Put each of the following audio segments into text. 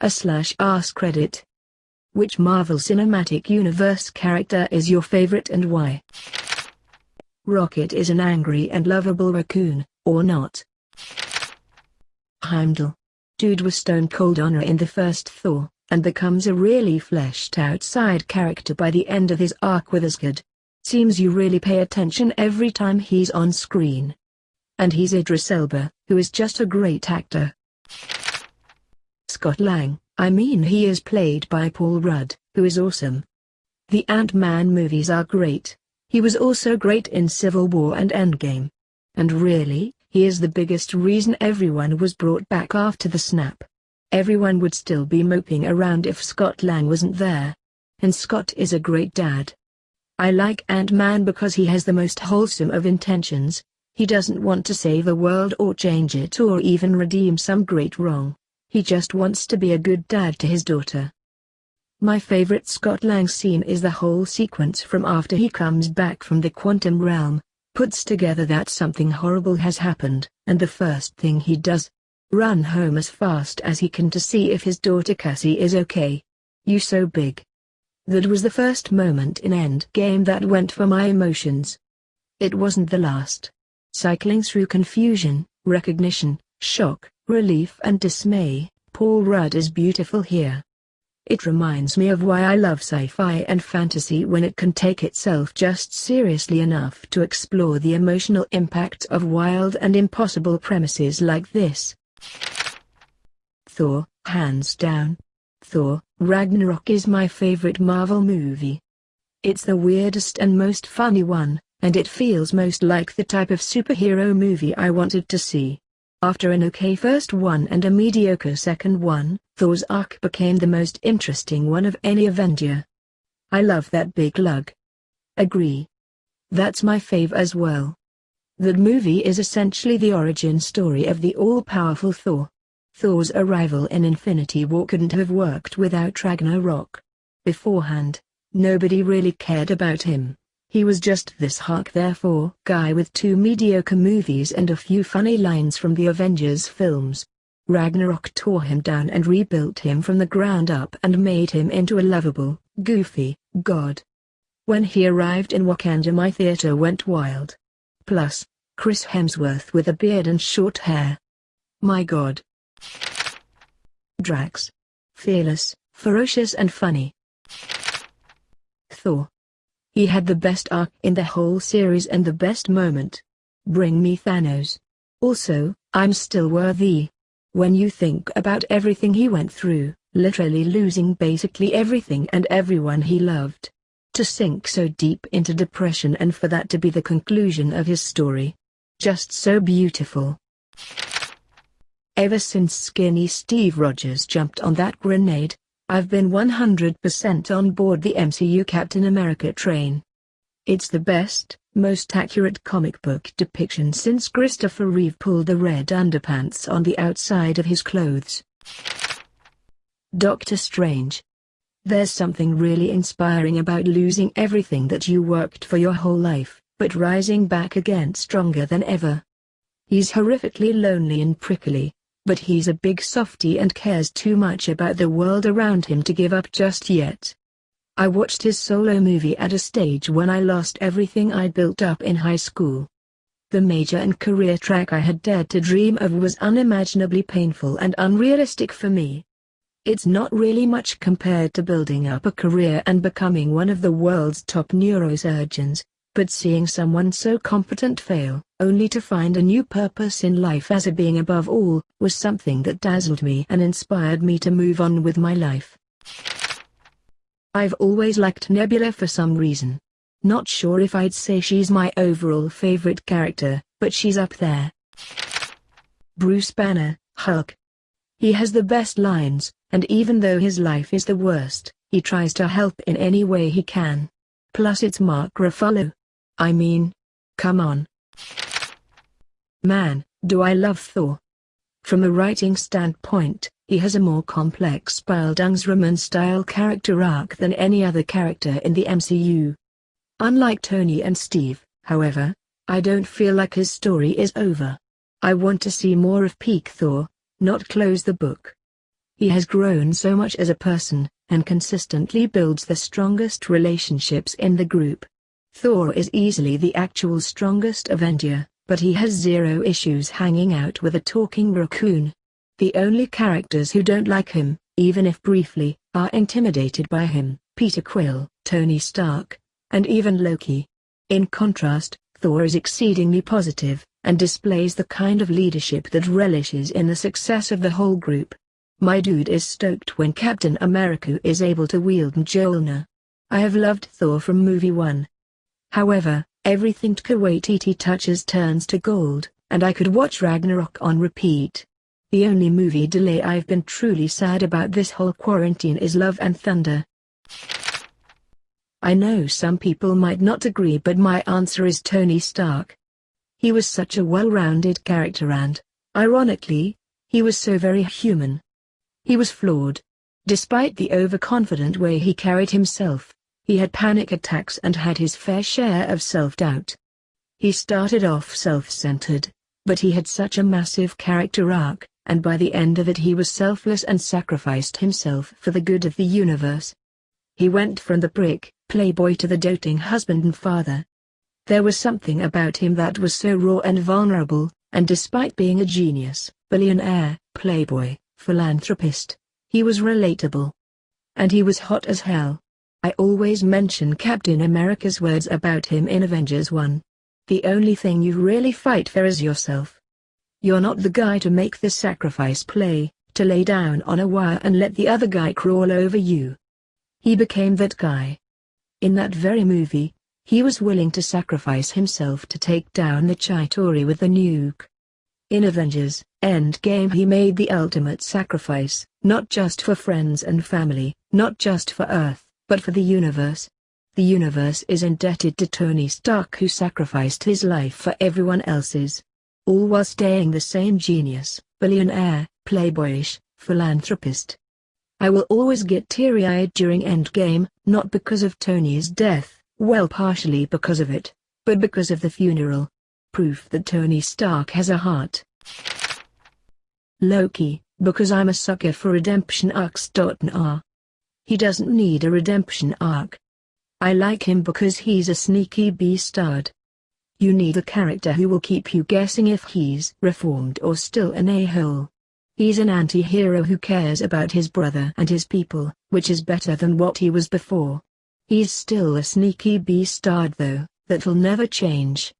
/askreddit. Which Marvel Cinematic Universe character is your favorite and why? Rocket is an angry and lovable raccoon, or not? Heimdall. Dude was stone cold honor in the first Thor, and becomes a really fleshed out side character by the end of his arc with Asgard. Seems you really pay attention every time he's on screen. And he's Idris Elba, who is just a great actor. Scott Lang. I mean, he is played by Paul Rudd, who is awesome. The Ant-Man movies are great. He was also great in Civil War and Endgame. And really, he is the biggest reason everyone was brought back after the snap. Everyone would still be moping around if Scott Lang wasn't there. And Scott is a great dad. I like Ant-Man because he has the most wholesome of intentions. He doesn't want to save the world or change it or even redeem some great wrong. He just wants to be a good dad to his daughter. My favorite Scott Lang scene is the whole sequence from after he comes back from the quantum realm, puts together that something horrible has happened, and the first thing he does, run home as fast as he can to see if his daughter Cassie is okay. You so big. That was the first moment in Endgame that went for my emotions. It wasn't the last. Cycling through confusion, recognition, shock, relief and dismay, Paul Rudd is beautiful here. It reminds me of why I love sci-fi and fantasy when it can take itself just seriously enough to explore the emotional impact of wild and impossible premises like this. Thor, hands down. Thor, Ragnarok is my favorite Marvel movie. It's the weirdest and most funny one, and it feels most like the type of superhero movie I wanted to see. After an okay first one and a mediocre second one, Thor's arc became the most interesting one of any Avenger. I love that big lug. Agree. That's my fave as well. That movie is essentially the origin story of the all-powerful Thor. Thor's arrival in Infinity War couldn't have worked without Ragnarok. Beforehand, nobody really cared about him. He was just this Hulk therefore guy with 2 mediocre movies and a few funny lines from the Avengers films. Ragnarok tore him down and rebuilt him from the ground up and made him into a lovable, goofy god. When he arrived in Wakanda, my theater went wild. Plus, Chris Hemsworth with a beard and short hair. My god. Drax. Fearless, ferocious and funny. Thor. He had the best arc in the whole series and the best moment. Bring me Thanos. Also, I'm still worthy. When you think about everything he went through, literally losing basically everything and everyone he loved. To sink so deep into depression and for that to be the conclusion of his story. Just so beautiful. Ever since skinny Steve Rogers jumped on that grenade, I've been 100% on board the MCU Captain America train. It's the best, most accurate comic book depiction since Christopher Reeve pulled the red underpants on the outside of his clothes. Doctor Strange. There's something really inspiring about losing everything that you worked for your whole life, but rising back again stronger than ever. He's horrifically lonely and prickly, but he's a big softie and cares too much about the world around him to give up just yet. I watched his solo movie at a stage when I lost everything I'd built up in high school. The major and career track I had dared to dream of was unimaginably painful and unrealistic for me. It's not really much compared to building up a career and becoming one of the world's top neurosurgeons, but seeing someone so competent fail, only to find a new purpose in life as a being above all, was something that dazzled me and inspired me to move on with my life. I've always liked Nebula for some reason. Not sure if I'd say she's my overall favorite character, but she's up there. Bruce Banner, Hulk. He has the best lines, and even though his life is the worst, he tries to help in any way he can. Plus it's Mark Ruffalo. I mean, come on. Man, do I love Thor. From a writing standpoint, he has a more complex Bildungsroman-style character arc than any other character in the MCU. Unlike Tony and Steve, however, I don't feel like his story is over. I want to see more of peak Thor, not close the book. He has grown so much as a person, and consistently builds the strongest relationships in the group. Thor is easily the actual strongest Avenger, but he has zero issues hanging out with a talking raccoon. The only characters who don't like him, even if briefly, are intimidated by him: Peter Quill, Tony Stark, and even Loki. In contrast, Thor is exceedingly positive, and displays the kind of leadership that relishes in the success of the whole group. My dude is stoked when Captain America is able to wield Mjolnir. I have loved Thor from movie 1. However, everything Taika Waititi touches turns to gold, and I could watch Ragnarok on repeat. The only movie delay I've been truly sad about this whole quarantine is Love and Thunder. I know some people might not agree, but my answer is Tony Stark. He was such a well-rounded character and, ironically, he was so very human. He was flawed. Despite the overconfident way he carried himself, he had panic attacks and had his fair share of self-doubt. He started off self-centered, but he had such a massive character arc, and by the end of it he was selfless and sacrificed himself for the good of the universe. He went from the prick, playboy to the doting husband and father. There was something about him that was so raw and vulnerable, and despite being a genius, billionaire, playboy, philanthropist, he was relatable. And he was hot as hell. I always mention Captain America's words about him in Avengers 1. The only thing you really fight for is yourself. You're not the guy to make the sacrifice play, to lay down on a wire and let the other guy crawl over you. He became that guy. In that very movie, he was willing to sacrifice himself to take down the Chitauri with the nuke. In Avengers Endgame he made the ultimate sacrifice, not just for friends and family, not just for Earth, but for the universe. The universe is indebted to Tony Stark, who sacrificed his life for everyone else's. All while staying the same genius, billionaire, playboyish, philanthropist. I will always get teary-eyed during Endgame, not because of Tony's death, well, partially because of it, but because of the funeral. Proof that Tony Stark has a heart. Loki, because I'm a sucker for redemption arcs. Nah. He doesn't need a redemption arc. I like him because he's a sneaky beastard. You need a character who will keep you guessing if he's reformed or still an a-hole. He's an anti-hero who cares about his brother and his people, which is better than what he was before. He's still a sneaky beastard though, that'll never change.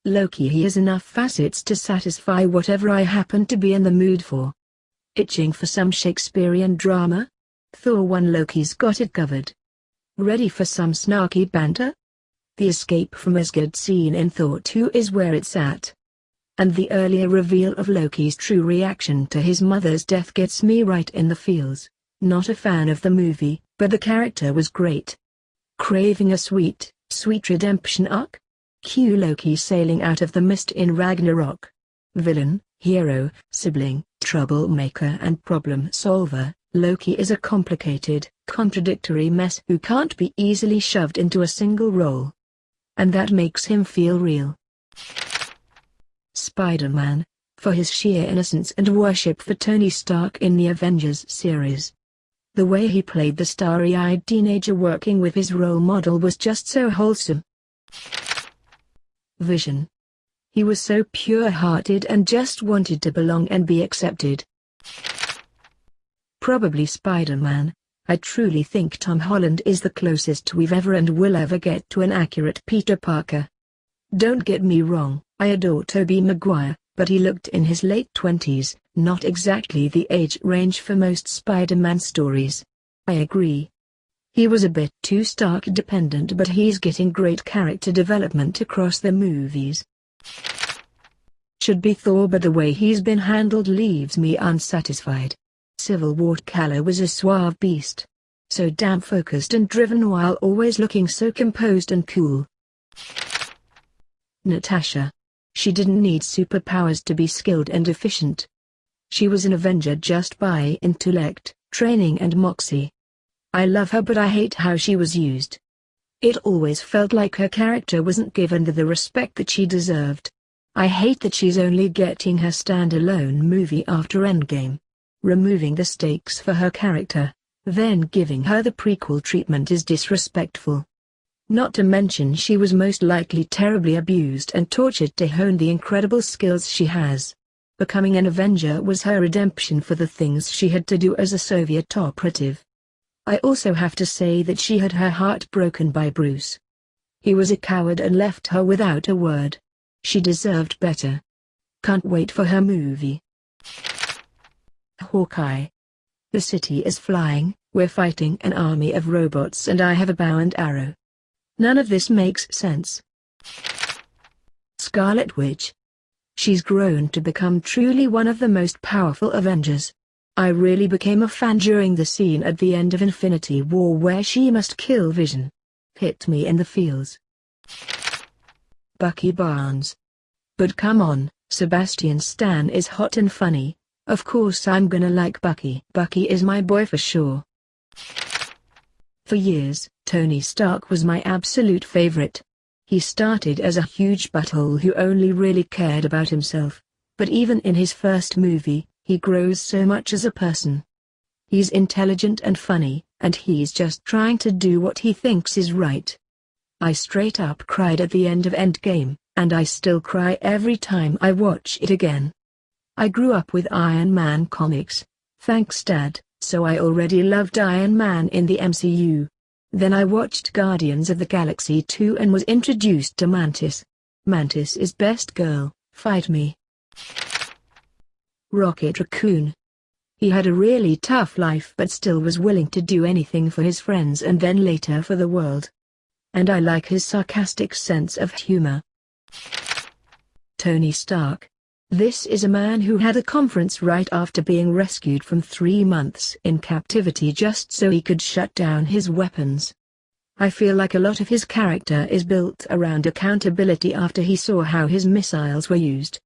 Loki, he has enough facets to satisfy whatever I happen to be in the mood for. Itching for some Shakespearean drama? Thor 1 Loki's got it covered. Ready for some snarky banter? The escape from Asgard scene in Thor 2 is where it's at. And the earlier reveal of Loki's true reaction to his mother's death gets me right in the feels. Not a fan of the movie, but the character was great. Craving a sweet, sweet redemption arc? Cue Loki sailing out of the mist in Ragnarok. Villain, hero, sibling, troublemaker and problem solver, Loki is a complicated, contradictory mess who can't be easily shoved into a single role. And that makes him feel real. Spider-Man, for his sheer innocence and worship for Tony Stark in the Avengers series. The way he played the starry-eyed teenager working with his role model was just so wholesome. Vision. He was so pure-hearted and just wanted to belong and be accepted. Probably Spider-Man. I truly think Tom Holland is the closest we've ever and will ever get to an accurate Peter Parker. Don't get me wrong, I adore Tobey Maguire, but he looked in his late 20s, not exactly the age range for most Spider-Man stories. I agree. He was a bit too Stark dependent, but he's getting great character development across the movies. Should be Thor, but the way he's been handled leaves me unsatisfied. Civil War T'Challa was a suave beast. So damn focused and driven while always looking so composed and cool. Natasha. She didn't need superpowers to be skilled and efficient. She was an Avenger just by intellect, training and moxie. I love her, but I hate how she was used. It always felt like her character wasn't given the respect that she deserved. I hate that she's only getting her standalone movie after Endgame. Removing the stakes for her character, then giving her the prequel treatment is disrespectful. Not to mention she was most likely terribly abused and tortured to hone the incredible skills she has. Becoming an Avenger was her redemption for the things she had to do as a Soviet operative. I also have to say that she had her heart broken by Bruce. He was a coward and left her without a word. She deserved better. Can't wait for her movie. Hawkeye. The city is flying, we're fighting an army of robots and I have a bow and arrow. None of this makes sense. Scarlet Witch. She's grown to become truly one of the most powerful Avengers. I really became a fan during the scene at the end of Infinity War where she must kill Vision. Hit me in the feels. Bucky Barnes. But come on, Sebastian Stan is hot and funny. Of course I'm gonna like Bucky. Bucky is my boy for sure. For years, Tony Stark was my absolute favorite. He started as a huge butthole who only really cared about himself, but even in his first movie, he grows so much as a person. He's intelligent and funny, and he's just trying to do what he thinks is right. I straight up cried at the end of Endgame, and I still cry every time I watch it again. I grew up with Iron Man comics, thanks Dad, so I already loved Iron Man in the MCU. Then I watched Guardians of the Galaxy 2 and was introduced to Mantis. Mantis is best girl, fight me. Rocket Raccoon. He had a really tough life but still was willing to do anything for his friends and then later for the world. And I like his sarcastic sense of humor. Tony Stark. This is a man who had a conference right after being rescued from 3 months in captivity just so he could shut down his weapons. I feel like a lot of his character is built around accountability after he saw how his missiles were used.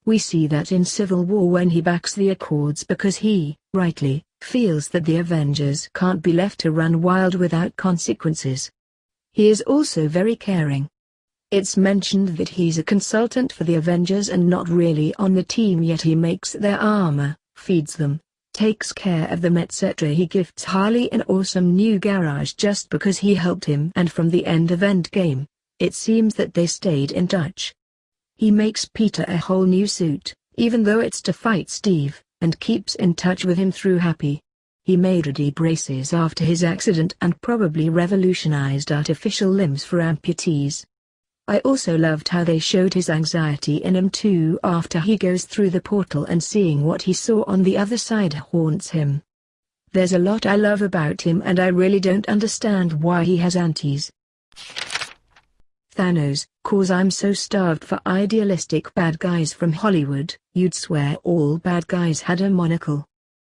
We see that in Civil War when he backs the Accords because he, rightly, feels that the Avengers can't be left to run wild without consequences. He is also very caring. It's mentioned that he's a consultant for the Avengers and not really on the team yet he makes their armor, feeds them, takes care of them etc. He gifts Harley an awesome new garage just because he helped him and from the end of Endgame, it seems that they stayed in touch. He makes Peter a whole new suit, even though it's to fight Steve, and keeps in touch with him through Happy. He made ready braces after his accident and probably revolutionized artificial limbs for amputees. I also loved how they showed his anxiety in him too after he goes through the portal and seeing what he saw on the other side haunts him. There's a lot I love about him and I really don't understand why he has antis. Thanos, cause I'm so starved for idealistic bad guys from Hollywood, you'd swear all bad guys had a monocle.